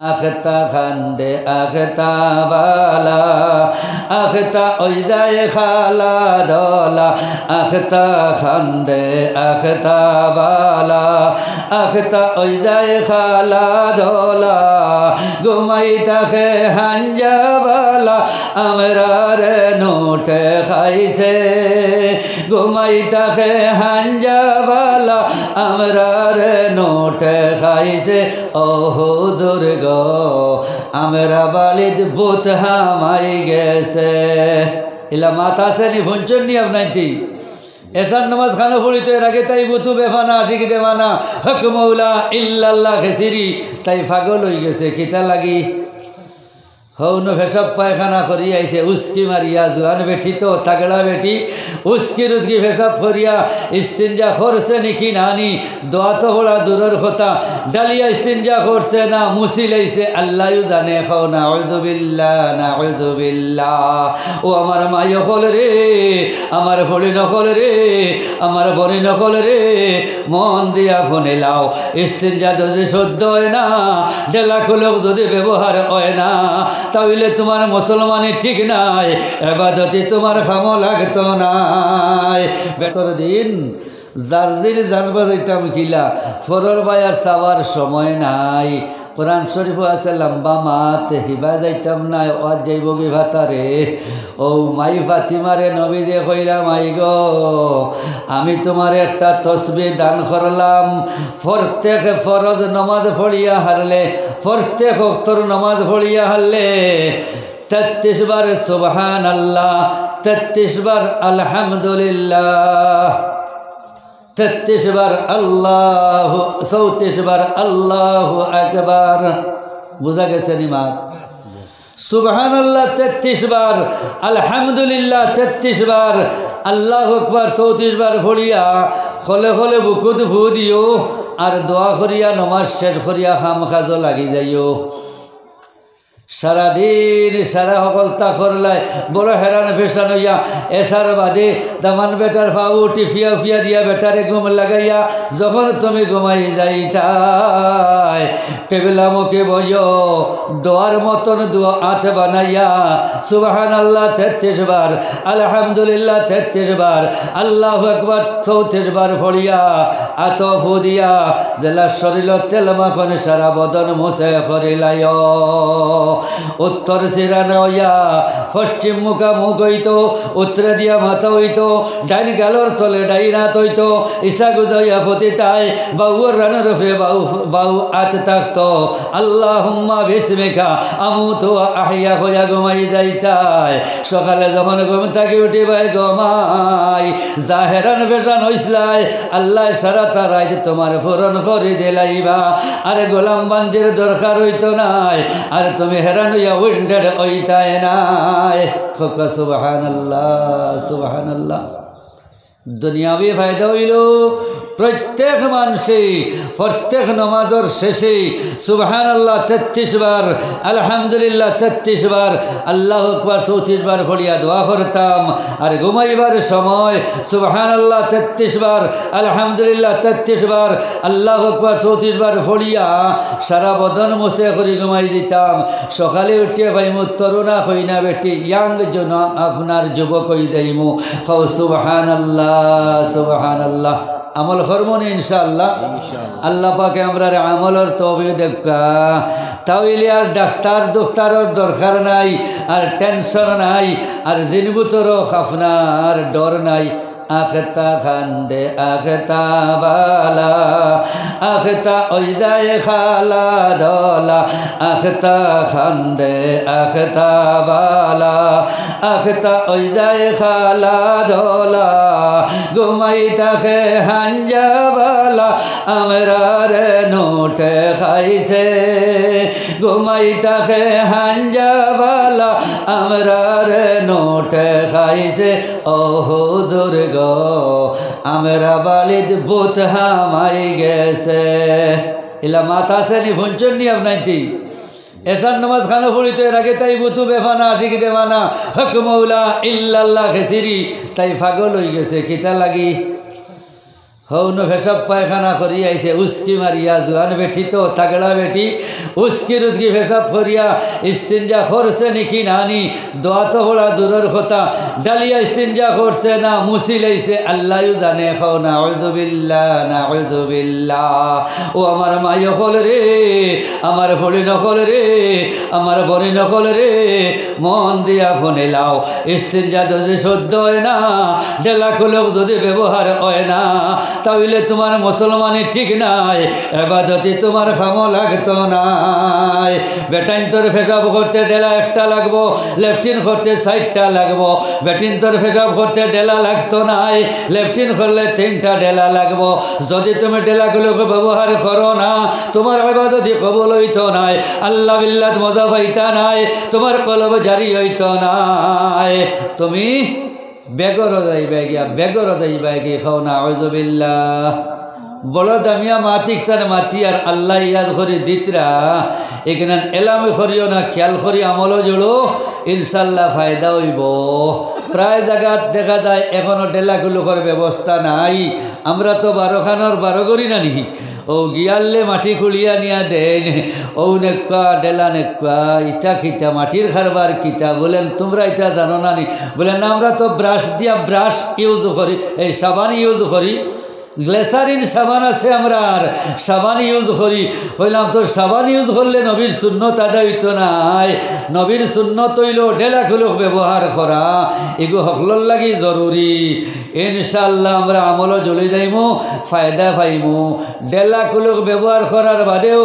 আখতা খান্দে আখতা বালা আখতা ওই যায় খালা দলা আখতা খান্দে আখতা বালা আখতা ওই যায় খালা দলা ঘুমাই থাকে হাঞ্জা বালা আমরা রে নোটে খাইছে ঘুমাই থাকে হাঞ্জা বালা আমরা রে নোটে খাইছে ও হুজুর গো আমরা বাড়িত ভূত হামাই গেছে ইলা মাথা শ্রেণী ভঞ্চন নি আপনাইতি এসার নামাজ খানো পড়ি তো এর আগে তাই বুতু বেফানা ঠিক দেবানা হক মৌলা ইল্লাল্লাহ খেসিরি তাই পাগল হয়ে গেছে কিতা লাগি হৌন ভেসব পায়খানা করি আইছে উস্কি মারিয়া জোয়ান বেটি তো তাগড়া বেটি উস্কি রুস্কি ভেসব করিয়া ইস্তিনজা করছে নাকি নানি দোয়া তো হলা দূরের কথা ডালিয়া ইস্তিনজা করছে না মুসি লাইছে আল্লাহ জানে খাও না আউযুবিল্লাহ ও আমার মাই হল রে আমার ভরি নকল রে আমার বনি নকল রে মন দিয়া ফোনে লাও ইস্তিনজা যদি সহ্য হয় না ডেলা খুলেও যদি ব্যবহার হয় না তাহলে তোমার মুসলমানি ঠিক নাই এবাদতি তোমার খামো লাগতো নাই বেতর দিন জার্জির জানবা যাইতাম কিলা ফরর বায়ার চাওয়ার সময় নাই কোরআন শরীফ আছে লম্বা মাত হিবা যাইতাম না ওয়াজ যাইব কি ভাতারে ও মাই ফাতিমারে নবী যে কইলা মাই গো আমি তোমার একটা তসবিহ দান করলাম প্রত্যেক ফরজ নামাজ পড়িয়া হারলে প্রত্যেক ওয়াক্তর নামাজ পড়িয়া হারলে 33 বার সুবহানাল্লাহ 33 বার আলহামদুলিল্লাহ 33 বার আল্লাহ 34 বার আল্লাহু আকবার বুঝা গেছে নিমাত সুবহানাল্লাহ 33 বার আলহামদুলিল্লাহ 33 বার আল্লাহু আকবার 34 বার পড়িয়া খলে খলে বুকুত ফু দিও আর দোয়া করিয়া নমাজ শেষ করিয়া খাম খাজো লাগি যাইও সারাদিন সারা সকলতা করলাই বড় হেরান ফেসান হইয়া এসার বাদে দামান বেটার ফাউ টিফিয়া ফিয়া দিয়া বেটারে ঘুম লাগাইয়া যখন তুমি ঘুমাই যাইতাই টেবিলামকে বইও দোয়ার মতন দোয়া আত বানাইয়া সুবহানাল্লাহ 33 বার আলহামদুলিল্লাহ 33 বার আল্লাহু আকবার 34 বার পড়িয়া আত ফু দিয়া জেলা শরীর তেল মাখন সারা বদন মুছে করিলাই উত্তর সিরা নইয়া পশ্চিম মুখা মুখ হইতো উত্তরে দিয়া মাথা হইতো ডাইন গালর তলে ডাইনাত হইতো ইসা গুজাইয়া পতিতায় বাউর রানের রফে বাউ আত থাকতো আল্লাহুম্মা বিসমিকা আমুতু আহইয়া হইয়া ঘুমাই যাইতায় সকালে যখন ঘুম থাকি উঠিবাই ঘুমাই জাহেরান বেটান হইসলাই আল্লাহ সারা তারাই তোমার পূরণ করে দিলাইবা আরে গোলাম বান্দির দরকার হইতো নাই আর তুমি হেরান হইয়া উইন্ডেড হইতায় নাই সুবহানাল্লাহ সুবহানাল্লাহ দুনিয়াবি ফায়দা হইল প্রত্যেক মানুষে প্রত্যেক নমাজের শেষে সুবহানাল্লাহ 33 বার আলহামদুলিল্লাহ 33 বার আল্লাহু আকবার 34 বার পড়িয়া দোয়া করতাম আর ঘুমাইবার সময় সুবহানাল্লাহ 33 বার আলহামদুলিল্লাহ 33 বার আল্লাহু আকবার 34 বার পড়িয়া সারা বদন মুছে করে ঘুমাই দিতাম সকালে উঠে ভাইমু তরুণা হই না বেটি ইয়াং জন আপনার যুবক হই যাইমু খাও সুবহানাল্লাহ সুবহানাল্লাহ আমল করবনি ইনশাআল্লাহ আল্লাহ পাকে আমরা আমলের তৌফিক দেখা তাইলে আর ডাক্তার দোক্তারের দরকার নাই আর টেনশন নাই আর জিনবুতরও খাফনার ডর নাই আখতা খান্দে আখতা বালা আখতা ওই যায় খালা দলা আখতা খান্দে আখতা বালা আখতা ওই যায় খালা দলা ঘুমাই থাকে হাঞ্জা বালা আমরা রে নোটে খাইছে ঘুমাই থাকে হাঞ্জা বালা আমরা রে নোটে খাইছে ও হুজুর গো আমরা বাড়িত ভূত হামাই গেছে ইলা মাথা শ্রেণী ভঞ্চন নি আপনাইতি এসার নামাজ খানো পড়ি তো এর আগে তাই বুতু বেফানা ঠিক দেবানা হক মৌলা ইল্লাল্লাহ খেসিরি তাই পাগল হয়ে গেছে কিতা লাগি হৌন পেশাব পায়খানা করি আইছে উস্কি মারিয়া জোয়ান বেটি তো তাগড়া বেটি উস্কি রুস্কি পেশাব করিয়া ইস্তিনজা করছে নাকি নানি দোয়া তো হলা দূরের কথা ডালিয়া ইস্তিনজা করছে না মুসি লাইছে আল্লাহও জানে খাও না আউযুবিল্লাহ ও আমার মাই হল রে আমার ভরি নকল রে আমার বনি নকল রে মন দিয়া ফোনে লাও ইস্তিনজা যদি সহ্য হয় না ডেলা খুলক যদি ব্যবহার হয় না তাহলে তোমার মুসলমানি ঠিক নাই এবাদতি তোমার খামো লাগতো নাই বেটাইন তোর পেশাব করতে ডেলা একটা লাগবো লেফটিন করতে 60টা লাগবো বেটিন তোর পেশাব করতে ডেলা লাগতো নাই লেফটিন করলে 3টা ডেলা লাগবো যদি তুমি ডেলাগুলোকে ব্যবহার করো না তোমার এবাদতি কবুল হইতো নাই আল্লাহ বিল্লাহ মজা পাইতা নাই তোমার কলব জারি হইতো নাই তুমি বেগর যাইবে গিয়ে খাও না আউযুবিল্লাহ বলো দামিয়া মাতিক সার মাতি আর আল্লাহ ইয়াদ করি দিতরা এখানে এলামে করিও না খেয়াল করি আমলও জোড়ো ইনশাল্লাহ ফায়দা হইব প্রায় জায়গাত দেখা যায় এখনও ডেলাগুলোর ব্যবস্থা নাই আমরা তো 12 করি না নি ও গিয়ালে মাটি খুলিয়া নিয়া দেন ও নেকা ডেলা নেকা ইটা কিতা মাটির খারবার কিতা বলেন তোমরা ইটা জানো না নি বলেন আমরা তো ব্রাশ ইউজ করি এই সাবান ইউজ করি গ্লেসারিন সাবান আছে আমরা আর সাবান ইউজ করি কইলাম তো সাবান ইউজ করলে নবীর সুন্নত আদায় হইতো নাই নবীর সুন্নত হইল ডেলাগুলোক ব্যবহার করা এগু হকলর লাগি জরুরি ইনশাআল্লাহ আমরা আমলও জ্বলে যাইমু ফায়দা পাইমু ডেলাগুলোক ব্যবহার করার বাদেও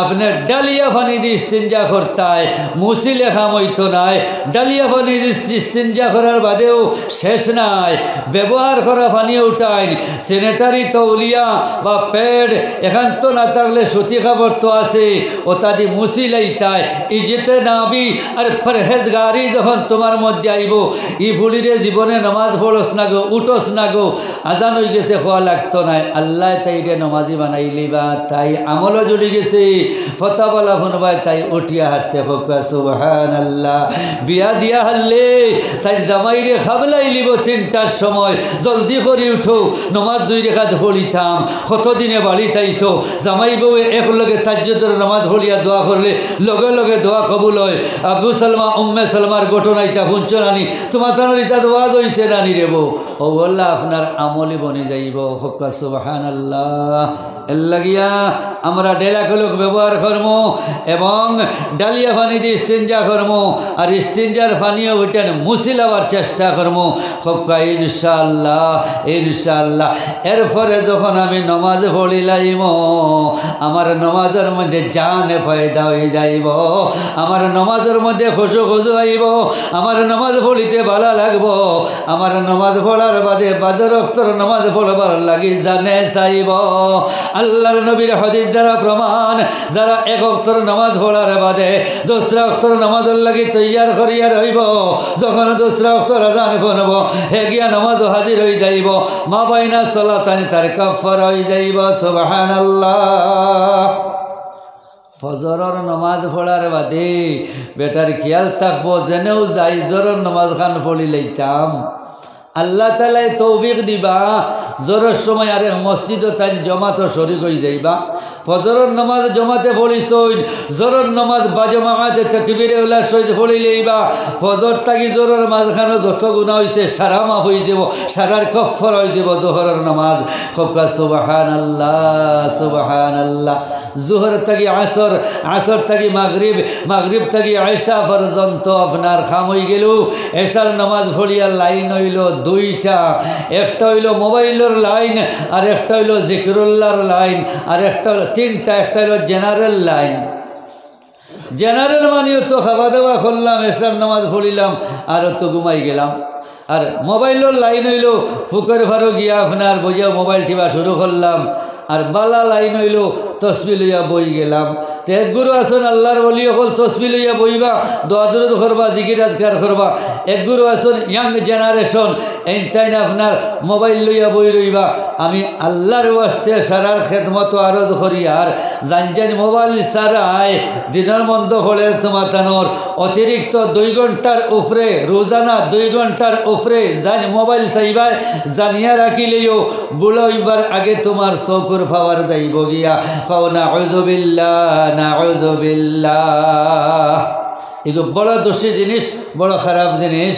আপনার ডালিয়া পানি দিয়ে ইস্তিনজা করতায় মুসি লেখা হইতো নাই ডালিয়া পানি দিয়ে ইস্তিনজা করার বাদেও শেষ নাই ব্যবহার করা পানি উঠায় সেনেটারি তৌলিয়া বা প্যাড এখান তো না থাকলে সুতি কাপড় তো আছে ওটা দিয়ে মুসি লাইতায় ইজেতে নাবি আর পরহেজগারি যখন তোমার মধ্যে আইব ই ফুলিরে জীবনে নামাজ পড়স না গো উঠোস না গো আজান হয়ে গেছে হওয়া লাগতো না আল্লাহ তাইরে নমাজি বানাইলি বা তাই আমলও জ্বলি গেছে ফতাওয়ালা ফোনবাই তাই উঠিয়া হাসছে ফোকা সুবহানাল্লাহ বিয়া দিয়া হারলে তাই জামাইরে খাবলাই লিব 3টার সময় জলদি করে উঠো নমাজ 2 রেখাত পড়িতাম কতদিনে বাড়ি তাইছো জামাই বউ একলগে তাজ্জুদের নামাজ পড়িয়া দোয়া করলে লগে লগে দোয়া কবুল হয় আবু সালমা উম্মে সালমার ঘটনা এটা শুনছো নানি তোমার তানোর এটা দোয়া দইছে নানি রে বউ ও বললা আপনার আমলি বনে যাইব হক্কা সুবহানাল্লাহ এর লাগিয়া আমরা ডেলাগুলোক ব্যবহার করবো এবং ডালিয়া পানি দিয়ে ইস্তিনজা করবো আর ইস্তিনজার পানিও ওইটান মুছি লাবার চেষ্টা করবো হক্কা ইনশাআল্লাহ এরপরে যখন আমি নমাজ পড়ি লাইব আমার নমাজের মধ্যে জান ফায়দা হয়ে যাইব আমার নমাজের মধ্যে খুশু আইব আমার নমাজ পড়িতে ভালো লাগবো আমার নমাজ পড়ার বাদে বাদের অক্তর নমাজ পড়বার লাগি জানে চাইব আল্লাহর নবীর হাদিস দ্বারা প্রমাণ যারা 1 অক্তর নমাজ পড়ার বাদে 2রা অক্তর নমাজের লাগি তৈয়ার করিয়া রইব যখন 2রা অক্তর আজান পড়ব হে গিয়া নমাজ হাজির হয়ে যাইব মা বাইনা সলাতানি তার কাফারা হয়ে যাইব সুবহানাল্লাহ ফজরের নমাজ পড়ার বাদে বেটার খেয়াল থাকবো যেনেও যাই জোরের নমাজ খান পড়ি লইতাম আল্লাহ তাআলাই তৌফিক দিবা জোরের সময় আরে মসজিদ তাই জমাতো শরীক হয়ে যাইবা ফজরের নামাজ জমাতে পড়িছইন জোরের নামাজ বাজমাতে তাকবীরে উলা সহিত পড়ি লইবা ফজর তাকি জোরের মাঝখানে যত গুনাহ হইছে সারা মাফ হয়ে যাব সারার কফর হয়ে যাব জোহরের নামাজ হক্কা সুবহানাল্লাহ জোহর তাকি আসর তাকি মাগরিব তাকি আয়েশা পর্যন্ত আপনার খাম হয়ে গেল এশার নামাজ পড়িয়া লাইন হইল 2টা একটা হইল মোবাইলের লাইন আর একটা হইল জিকিরুল্লাহর লাইন আর একটা হইল 3টা একটা হইল জেনারেল লাইন জেনারেল মানেও তো খাওয়া দাওয়া করলাম এশার নামাজ পড়িলাম আর তো ঘুমাই গেলাম আর মোবাইলের লাইন হইল ফুকের ভারো গিয়া আপনার বইয়া মোবাইল টিপা শুরু করলাম আর বালা লাইন হইল তসবি লইয়া বই গেলাম। তো এক গুরু আসুন আল্লাহর ওলি হল তসবি লইয়া বইবা, দোয়া দরুদ করবা, জিকির আজকার করবা। এক গুরু আসুন ইয়াং জেনারেশন, এইটাই আপনার মোবাইল লইয়া বই রইবা। আমি আল্লাহর ওয়াস্তে সারার খেদমত আরজ করি, আর জান মোবাইল সারায় দিনের মন্দ ফলের তোমাতানোর অতিরিক্ত 2 ঘন্টার উপরে রোজানা 2 ঘন্টার উপরে জান মোবাইল চাইবাই, জানিয়া রাখিলেও বুলাইবার আগে তোমার চকুর পাওয়ার যাইব গিয়া। পাও নাউযুবিল্লাহ। এগুলো বড় দোষী জিনিস, বড় খারাপ জিনিস।